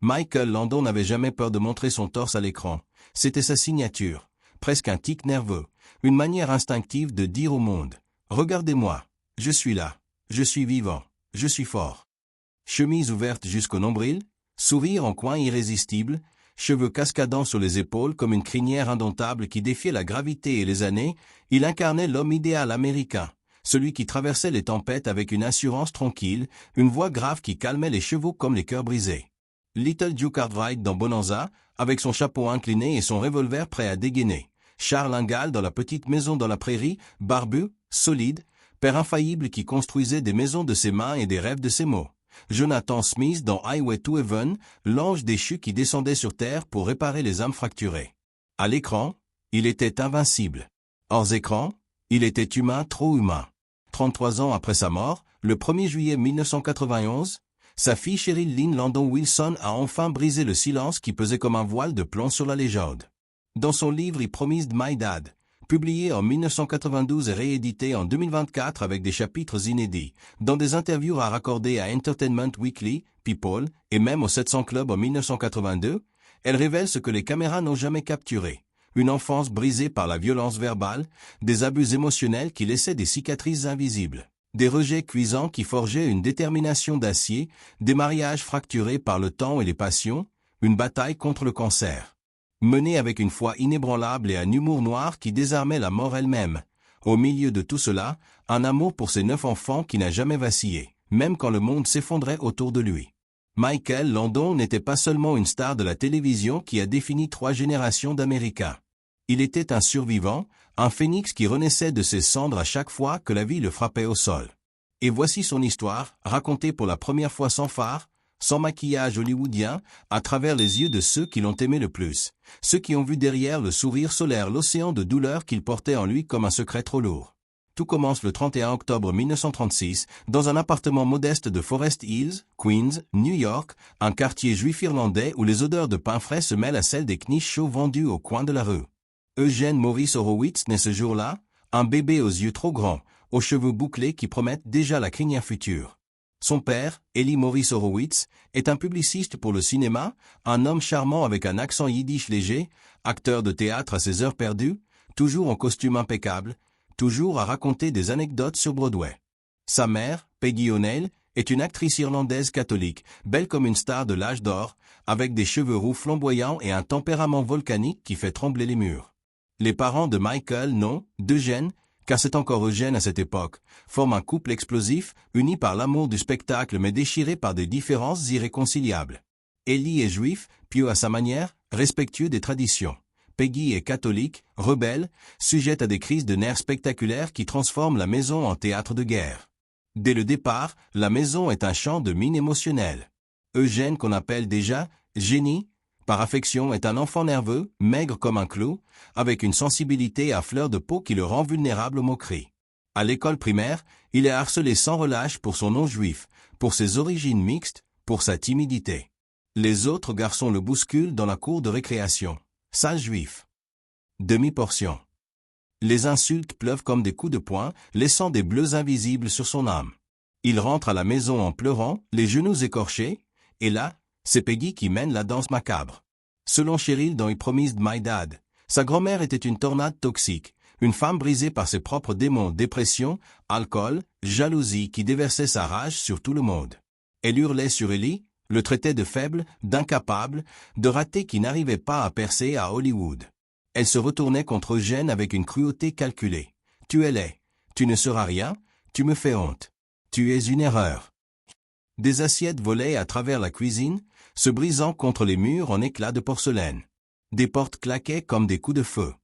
Michael Landon n'avait jamais peur de montrer son torse à l'écran. C'était sa signature, presque un tic nerveux, une manière instinctive de dire au monde « Regardez-moi, je suis là, je suis vivant, je suis fort ». Chemise ouverte jusqu'au nombril, sourire en coin irrésistible, cheveux cascadant sur les épaules comme une crinière indomptable qui défiait la gravité et les années, il incarnait l'homme idéal américain, celui qui traversait les tempêtes avec une assurance tranquille, une voix grave qui calmait les chevaux comme les cœurs brisés. Little Duke Cartwright dans Bonanza, avec son chapeau incliné et son revolver prêt à dégainer. Charles Ingalls dans La petite maison dans la prairie, barbu, solide, père infaillible qui construisait des maisons de ses mains et des rêves de ses mots. Jonathan Smith dans Highway to Heaven, l'ange déchu qui descendait sur terre pour réparer les âmes fracturées. À l'écran, il était invincible. Hors écran, il était humain, trop humain. 33 ans après sa mort, le 1er juillet 1991, sa fille Cheryl Lynn Landon Wilson a enfin brisé le silence qui pesait comme un voile de plomb sur la légende. Dans son livre I Promised My Dad, publié en 1992 et réédité en 2024 avec des chapitres inédits, dans des interviews à raccorder à Entertainment Weekly, People, et même au 700 Club en 1982, elle révèle ce que les caméras n'ont jamais capturé. Une enfance brisée par la violence verbale, des abus émotionnels qui laissaient des cicatrices invisibles, des rejets cuisants qui forgeaient une détermination d'acier, des mariages fracturés par le temps et les passions, une bataille contre le cancer. Menée avec une foi inébranlable et un humour noir qui désarmait la mort elle-même. Au milieu de tout cela, un amour pour ses 9 enfants qui n'a jamais vacillé, même quand le monde s'effondrait autour de lui. Michael Landon n'était pas seulement une star de la télévision qui a défini 3 générations d'Américains. Il était un survivant, un phénix qui renaissait de ses cendres à chaque fois que la vie le frappait au sol. Et voici son histoire, racontée pour la première fois sans phare, sans maquillage hollywoodien, à travers les yeux de ceux qui l'ont aimé le plus, ceux qui ont vu derrière le sourire solaire l'océan de douleur qu'il portait en lui comme un secret trop lourd. Tout commence le 31 octobre 1936, dans un appartement modeste de Forest Hills, Queens, New York, un quartier juif irlandais où les odeurs de pain frais se mêlent à celles des knish chauds vendus au coin de la rue. Eugene Maurice Horowitz naît ce jour-là, un bébé aux yeux trop grands, aux cheveux bouclés qui promettent déjà la crinière future. Son père, Eli Maurice Horowitz, est un publiciste pour le cinéma, un homme charmant avec un accent yiddish léger, acteur de théâtre à ses heures perdues, toujours en costume impeccable, toujours à raconter des anecdotes sur Broadway. Sa mère, Peggy O'Neill, est une actrice irlandaise catholique, belle comme une star de l'âge d'or, avec des cheveux roux flamboyants et un tempérament volcanique qui fait trembler les murs. Les parents de Michael, non, d'Eugène, car c'est encore Eugène à cette époque, forment un couple explosif, uni par l'amour du spectacle mais déchiré par des différences irréconciliables. Eli est juif, pieux à sa manière, respectueux des traditions. Peggy est catholique, rebelle, sujette à des crises de nerfs spectaculaires qui transforment la maison en théâtre de guerre. Dès le départ, la maison est un champ de mine émotionnelle. Eugène, qu'on appelle déjà Génie, par affection, est un enfant nerveux, maigre comme un clou, avec une sensibilité à fleur de peau qui le rend vulnérable aux moqueries. À l'école primaire, il est harcelé sans relâche pour son nom juif, pour ses origines mixtes, pour sa timidité. Les autres garçons le bousculent dans la cour de récréation. Sale juif. Demi-portion. Les insultes pleuvent comme des coups de poing, laissant des bleus invisibles sur son âme. Il rentre à la maison en pleurant, les genoux écorchés, et là, c'est Peggy qui mène la danse macabre. Selon Cheryl dans I Promised My Dad, sa grand-mère était une tornade toxique, une femme brisée par ses propres démons, dépression, alcool, jalousie qui déversait sa rage sur tout le monde. Elle hurlait sur Eli, le traitait de faible, d'incapable, de raté qui n'arrivait pas à percer à Hollywood. Elle se retournait contre Eugène avec une cruauté calculée. « Tu es laid, tu ne seras rien, tu me fais honte. Tu es une erreur. » Des assiettes volaient à travers la cuisine, se brisant contre les murs en éclats de porcelaine. Des portes claquaient comme des coups de feu.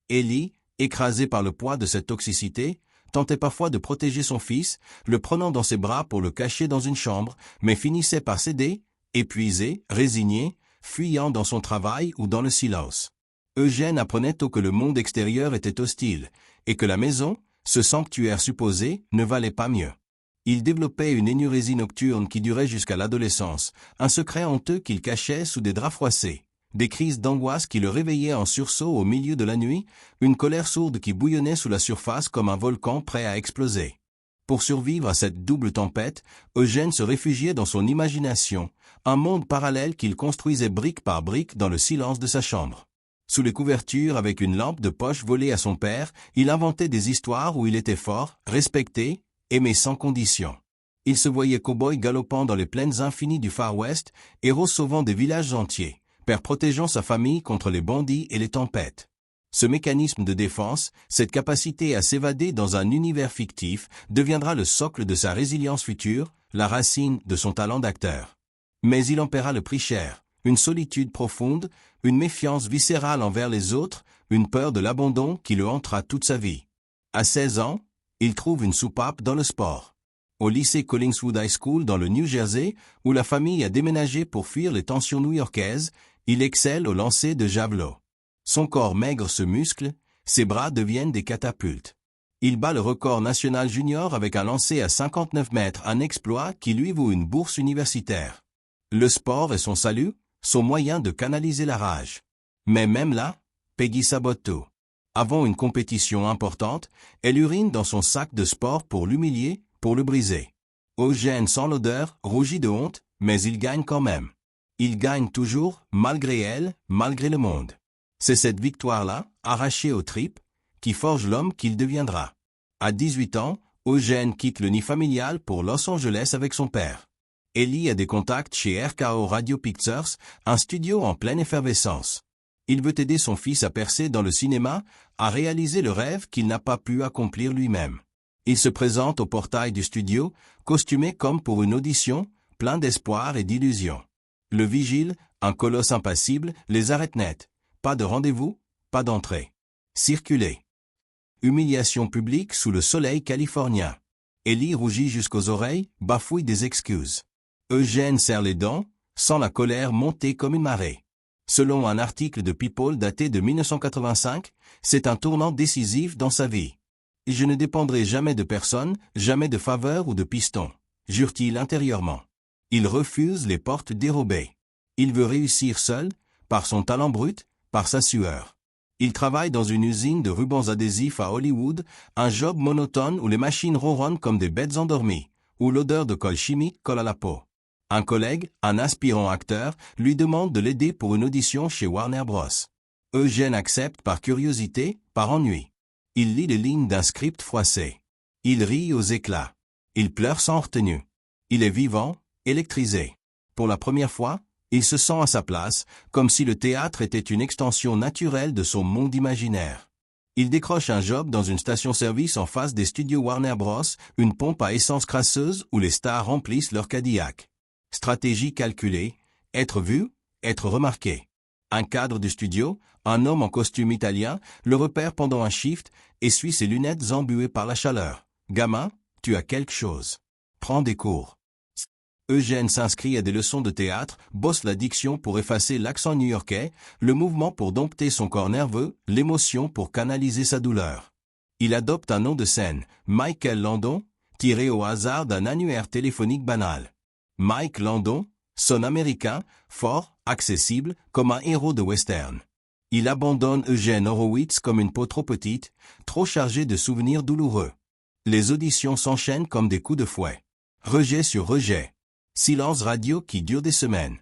Eli, écrasé par le poids de cette toxicité, tentait parfois de protéger son fils, le prenant dans ses bras pour le cacher dans une chambre, mais finissait par céder, épuisé, résigné, fuyant dans son travail ou dans le silence. Eugène apprenait tôt que le monde extérieur était hostile, et que la maison, ce sanctuaire supposé, ne valait pas mieux. Il développait une énurésie nocturne qui durait jusqu'à l'adolescence, un secret honteux qu'il cachait sous des draps froissés, des crises d'angoisse qui le réveillaient en sursaut au milieu de la nuit, une colère sourde qui bouillonnait sous la surface comme un volcan prêt à exploser. Pour survivre à cette double tempête, Eugène se réfugiait dans son imagination, un monde parallèle qu'il construisait brique par brique dans le silence de sa chambre. Sous les couvertures, avec une lampe de poche volée à son père, il inventait des histoires où il était fort, respecté, aimé sans condition. Il se voyait cow-boy galopant dans les plaines infinies du Far West, héros sauvant des villages entiers, père protégeant sa famille contre les bandits et les tempêtes. Ce mécanisme de défense, cette capacité à s'évader dans un univers fictif, deviendra le socle de sa résilience future, la racine de son talent d'acteur. Mais il en paiera le prix cher, une solitude profonde, une méfiance viscérale envers les autres, une peur de l'abandon qui le hantera toute sa vie. À 16 ans, il trouve une soupape dans le sport. Au lycée Collingswood High School dans le New Jersey, où la famille a déménagé pour fuir les tensions new-yorkaises, il excelle au lancer de javelot. Son corps maigre se muscle, ses bras deviennent des catapultes. Il bat le record national junior avec un lancer à 59 mètres, un exploit qui lui vaut une bourse universitaire. Le sport est son salut, son moyen de canaliser la rage. Mais même là, Peggy sabote tout. Avant une compétition importante, elle urine dans son sac de sport pour l'humilier, pour le briser. Eugène sent l'odeur, rougit de honte, mais il gagne quand même. Il gagne toujours, malgré elle, malgré le monde. C'est cette victoire-là, arrachée aux tripes, qui forge l'homme qu'il deviendra. À 18 ans, Eugène quitte le nid familial pour Los Angeles avec son père. Ellie a des contacts chez RKO Radio Pictures, un studio en pleine effervescence. Il veut aider son fils à percer dans le cinéma, à réaliser le rêve qu'il n'a pas pu accomplir lui-même. Il se présente au portail du studio, costumé comme pour une audition, plein d'espoir et d'illusions. Le vigile, un colosse impassible, les arrête net. Pas de rendez-vous, pas d'entrée. Circuler. Humiliation publique sous le soleil californien. Ellie rougit jusqu'aux oreilles, bafouille des excuses. Eugène serre les dents, sent la colère monter comme une marée. Selon un article de People daté de 1985, c'est un tournant décisif dans sa vie. « Je ne dépendrai jamais de personne, jamais de faveur ou de piston », jure-t-il intérieurement. Il refuse les portes dérobées. Il veut réussir seul, par son talent brut, par sa sueur. Il travaille dans une usine de rubans adhésifs à Hollywood, un job monotone où les machines ronronnent comme des bêtes endormies, où l'odeur de colle chimique colle à la peau. Un collègue, un aspirant acteur, lui demande de l'aider pour une audition chez Warner Bros. Eugène accepte par curiosité, par ennui. Il lit les lignes d'un script froissé. Il rit aux éclats. Il pleure sans retenue. Il est vivant, électrisé. Pour la première fois, il se sent à sa place, comme si le théâtre était une extension naturelle de son monde imaginaire. Il décroche un job dans une station-service en face des studios Warner Bros., une pompe à essence crasseuse où les stars remplissent leur Cadillac. Stratégie calculée, être vu, être remarqué. Un cadre du studio, un homme en costume italien, le repère pendant un shift, essuie ses lunettes embuées par la chaleur. « Gamin, tu as quelque chose. Prends des cours. » Eugène s'inscrit à des leçons de théâtre, bosse la diction pour effacer l'accent new-yorkais, le mouvement pour dompter son corps nerveux, l'émotion pour canaliser sa douleur. Il adopte un nom de scène, Michael Landon, tiré au hasard d'un annuaire téléphonique banal. Mike Landon sonne américain, fort, accessible, comme un héros de western. Il abandonne Eugène Horowitz comme une peau trop petite, trop chargée de souvenirs douloureux. Les auditions s'enchaînent comme des coups de fouet. Rejet sur rejet. Silence radio qui dure des semaines.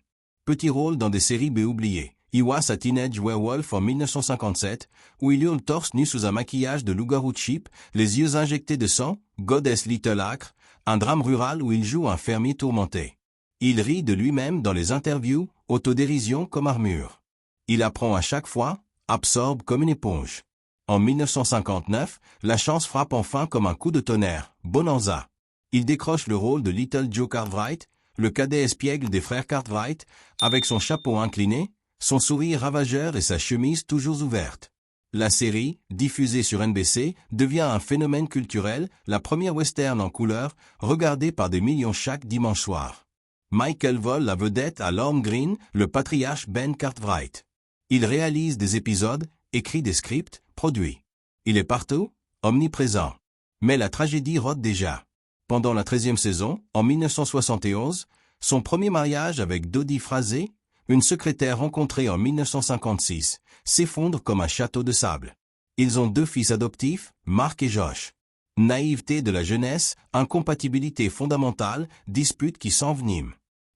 Petit rôle dans des séries B oubliées. Iwas a Teenage Werewolf en 1957, où il hurle torse nu sous un maquillage de loup-garou cheap, les yeux injectés de sang, Goddess Little Acre, un drame rural où il joue un fermier tourmenté. Il rit de lui-même dans les interviews, autodérision comme armure. Il apprend à chaque fois, absorbe comme une éponge. En 1959, la chance frappe enfin comme un coup de tonnerre, Bonanza. Il décroche le rôle de Little Joe Cartwright, le cadet espiègle des frères Cartwright, avec son chapeau incliné, son sourire ravageur et sa chemise toujours ouverte. La série, diffusée sur NBC, devient un phénomène culturel, la première western en couleur, regardée par des millions chaque dimanche soir. Michael vole la vedette à Lorne Greene, le patriarche Ben Cartwright. Il réalise des épisodes, écrit des scripts, produit. Il est partout, omniprésent. Mais la tragédie rôde déjà. Pendant la 13e saison, en 1971, son premier mariage avec Dodie Frazee, une secrétaire rencontrée en 1956, s'effondre comme un château de sable. Ils ont 2 fils adoptifs, Mark et Josh. Naïveté de la jeunesse, incompatibilité fondamentale, dispute qui s'envenime.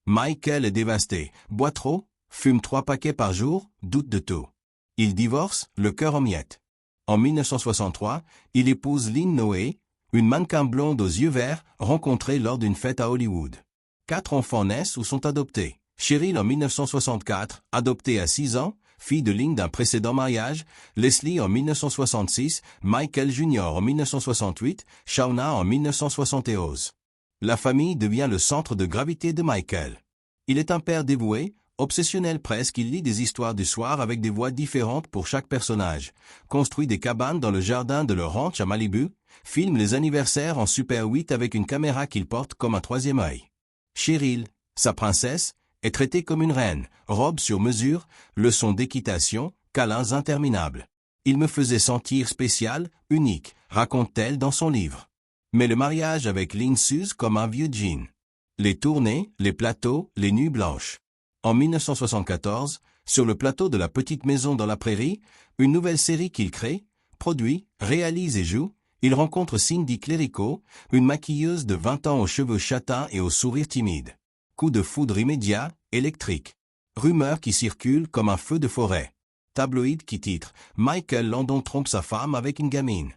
Michael est dévasté, boit trop, fume 3 paquets par jour, doute de tout. Il divorce, le cœur en miettes. En 1963, il épouse Lynn Noé, une mannequin blonde aux yeux verts, rencontrée lors d'une fête à Hollywood. 4 enfants naissent ou sont adoptés. Cheryl en 1964, adoptée à 6 ans, fille de Lynn d'un précédent mariage, Leslie en 1966, Michael Jr. en 1968, Shauna en 1971. La famille devient le centre de gravité de Michael. Il est un père dévoué, obsessionnel presque, il lit des histoires du soir avec des voix différentes pour chaque personnage, construit des cabanes dans le jardin de leur ranch à Malibu, filme les anniversaires en Super 8 avec une caméra qu'il porte comme un troisième œil. Cheryl, sa princesse, est traitée comme une reine, robe sur mesure, leçons d'équitation, câlins interminables. Il me faisait sentir spécial, unique, raconte-t-elle dans son livre. Mais le mariage avec Lynn s'use comme un vieux jean. Les tournées, les plateaux, les nuits blanches. En 1974, sur le plateau de la petite maison dans la prairie, une nouvelle série qu'il crée, produit, réalise et joue, il rencontre Cindy Clerico, une maquilleuse de 20 ans aux cheveux châtains et au sourire timide. Coup de foudre immédiat, électrique. Rumeurs qui circulent comme un feu de forêt. Tabloïd qui titre « Michael Landon trompe sa femme avec une gamine ».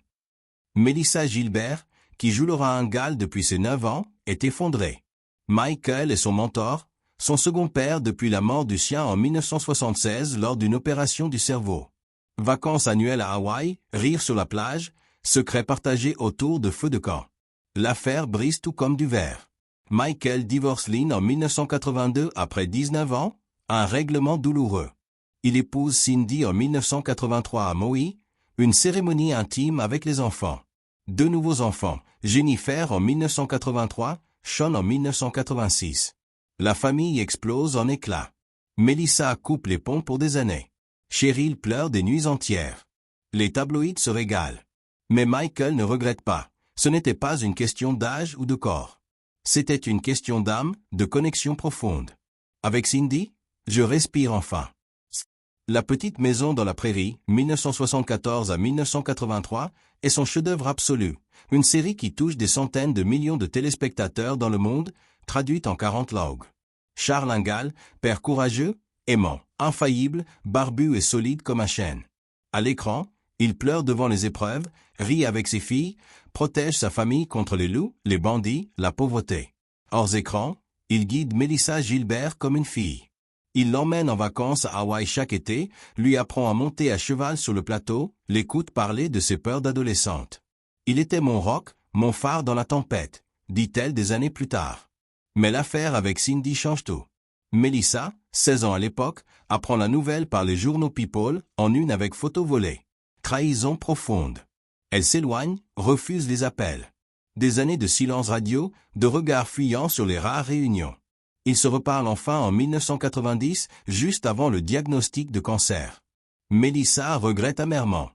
Melissa Gilbert, qui joue Laura Ingalls depuis ses 9 ans, est effondrée. Michael est son mentor, son second père depuis la mort du sien en 1976 lors d'une opération du cerveau. Vacances annuelles à Hawaï, rire sur la plage, secrets partagés autour de feux de camp. L'affaire brise tout comme du verre. Michael divorce Lynn en 1982 après 19 ans, un règlement douloureux. Il épouse Cindy en 1983 à Maui, une cérémonie intime avec les enfants. 2 nouveaux enfants, Jennifer en 1983, Sean en 1986. La famille explose en éclats. Melissa coupe les ponts pour des années. Cheryl pleure des nuits entières. Les tabloïds se régalent. Mais Michael ne regrette pas. Ce n'était pas une question d'âge ou de corps. C'était une question d'âme, de connexion profonde. Avec Cindy, je respire enfin. La petite maison dans la prairie, 1974 à 1983, est son chef-d'œuvre absolu, une série qui touche des centaines de millions de téléspectateurs dans le monde, traduite en 40 langues. Charles Ingalls, père courageux, aimant, infaillible, barbu et solide comme un chêne. À l'écran, il pleure devant les épreuves, rit avec ses filles, protège sa famille contre les loups, les bandits, la pauvreté. Hors écran, il guide Melissa Gilbert comme une fille. Il l'emmène en vacances à Hawaï chaque été, lui apprend à monter à cheval sur le plateau, l'écoute parler de ses peurs d'adolescente. Il était mon roc, mon phare dans la tempête, dit-elle des années plus tard. Mais l'affaire avec Cindy change tout. Melissa, 16 ans à l'époque, apprend la nouvelle par les journaux People, en une avec photo volée. Trahison profonde. Elle s'éloigne, refuse les appels. Des années de silence radio, de regards fuyants sur les rares réunions. Ils se reparlent enfin en 1990, juste avant le diagnostic de cancer. Melissa regrette amèrement.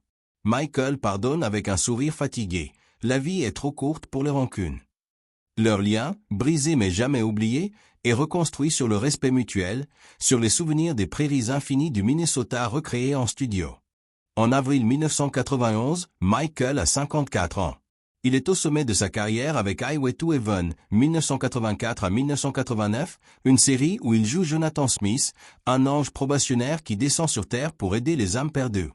Michael pardonne avec un sourire fatigué. La vie est trop courte pour les rancunes. Leur lien, brisé mais jamais oublié, est reconstruit sur le respect mutuel, sur les souvenirs des prairies infinies du Minnesota recréées en studio. En avril 1991, Michael a 54 ans. Il est au sommet de sa carrière avec Highway to Heaven, 1984 à 1989, une série où il joue Jonathan Smith, un ange probationnaire qui descend sur Terre pour aider les âmes perdues.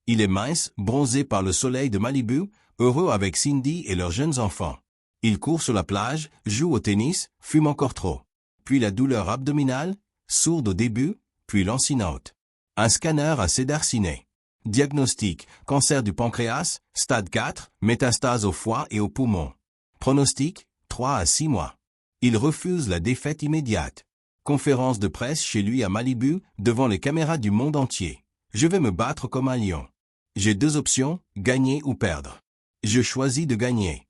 Il est mince, bronzé par le soleil de Malibu, heureux avec Cindy et leurs jeunes enfants. Il court sur la plage, joue au tennis, fume encore trop. Puis la douleur abdominale, sourde au début, puis lancinante. Un scanner à Cedar Sinai. Diagnostic, cancer du pancréas, stade 4, métastase au foie et aux poumons. Pronostic, 3 à 6 mois. Il refuse la défaite immédiate. Conférence de presse chez lui à Malibu, devant les caméras du monde entier. Je vais me battre comme un lion. J'ai 2 options, gagner ou perdre. Je choisis de gagner.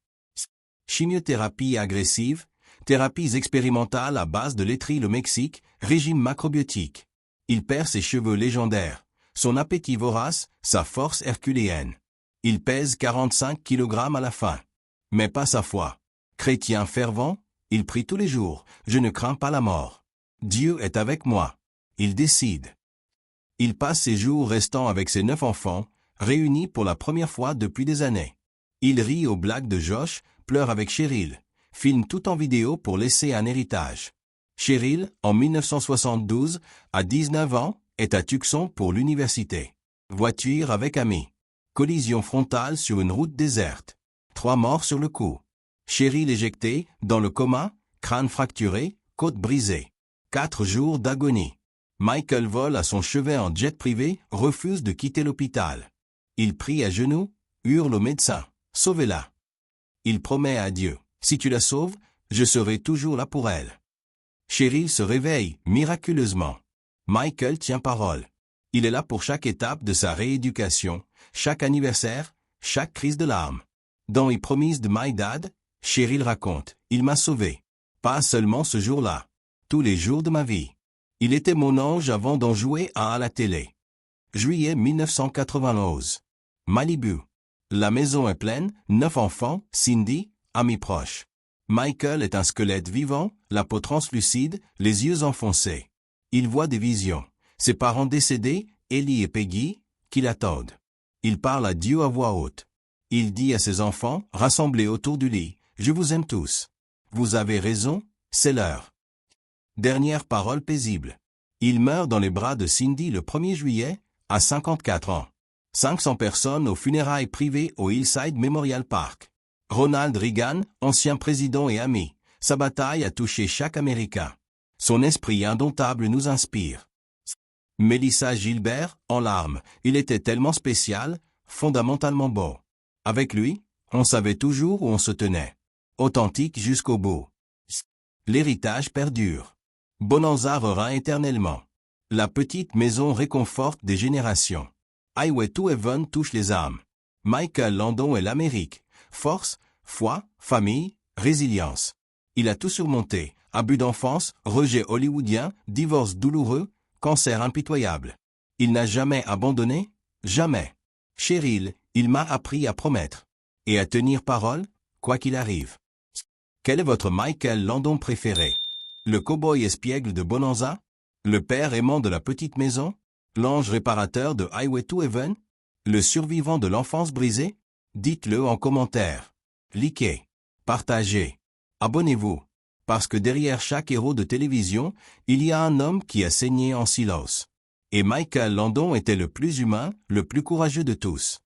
Chimiothérapie agressive, thérapies expérimentales à base de laiterie au Mexique, régime macrobiotique. Il perd ses cheveux légendaires, son appétit vorace, sa force herculéenne. Il pèse 45 kg à la fin. Mais pas sa foi. Chrétien fervent, il prie tous les jours, je ne crains pas la mort. Dieu est avec moi. Il décide. Il passe ses jours restant avec ses 9 enfants, réunis pour la première fois depuis des années. Il rit aux blagues de Josh, pleure avec Cheryl, filme tout en vidéo pour laisser un héritage. Cheryl, en 1972, à 19 ans, est à Tucson pour l'université. Voiture avec amis. Collision frontale sur une route déserte. 3 morts sur le coup. Cheryl éjectée, dans le coma, crâne fracturé, côte brisée. 4 jours d'agonie. Michael vole à son chevet en jet privé, refuse de quitter l'hôpital. Il prie à genoux, hurle au médecin, « Sauvez-la !» Il promet à Dieu, « Si tu la sauves, je serai toujours là pour elle. » Cheryl se réveille, miraculeusement. Michael tient parole. Il est là pour chaque étape de sa rééducation, chaque anniversaire, chaque crise de larmes. Dans I Promised My Dad, Cheryl raconte, « Il m'a sauvé. Pas seulement ce jour-là. Tous les jours de ma vie. Il était mon ange avant d'en jouer un à la télé. » Juillet 1991. Malibu. La maison est pleine, 9 enfants, Cindy, amis proches. Michael est un squelette vivant, la peau translucide, les yeux enfoncés. Il voit des visions. Ses parents décédés, Ellie et Peggy, qui l'attendent. Il parle à Dieu à voix haute. Il dit à ses enfants, rassemblés autour du lit, « Je vous aime tous. Vous avez raison, c'est l'heure. » Dernière parole paisible. Il meurt dans les bras de Cindy le 1er juillet, à 54 ans. 500 personnes aux funérailles privées au Hillside Memorial Park. Ronald Reagan, ancien président et ami, sa bataille a touché chaque Américain. Son esprit indomptable nous inspire. Melissa Gilbert, en larmes, il était tellement spécial, fondamentalement beau. Avec lui, on savait toujours où on se tenait. Authentique jusqu'au bout. L'héritage perdure. Bonanza revint éternellement. La petite maison réconforte des générations. Highway to Heaven touche les âmes. Michael Landon est l'Amérique. Force, foi, famille, résilience. Il a tout surmonté. Abus d'enfance, rejet hollywoodien, divorce douloureux, cancer impitoyable. Il n'a jamais abandonné? Jamais. Cheryl, il m'a appris à promettre. Et à tenir parole, quoi qu'il arrive. Quel est votre Michael Landon préféré? Le cow-boy espiègle de Bonanza? Le père aimant de la petite maison? L'ange réparateur de Highway to Heaven? Le survivant de l'enfance brisée? Dites-le en commentaire. Likez. Partagez. Abonnez-vous. Parce que derrière chaque héros de télévision, il y a un homme qui a saigné en silence. Et Michael Landon était le plus humain, le plus courageux de tous.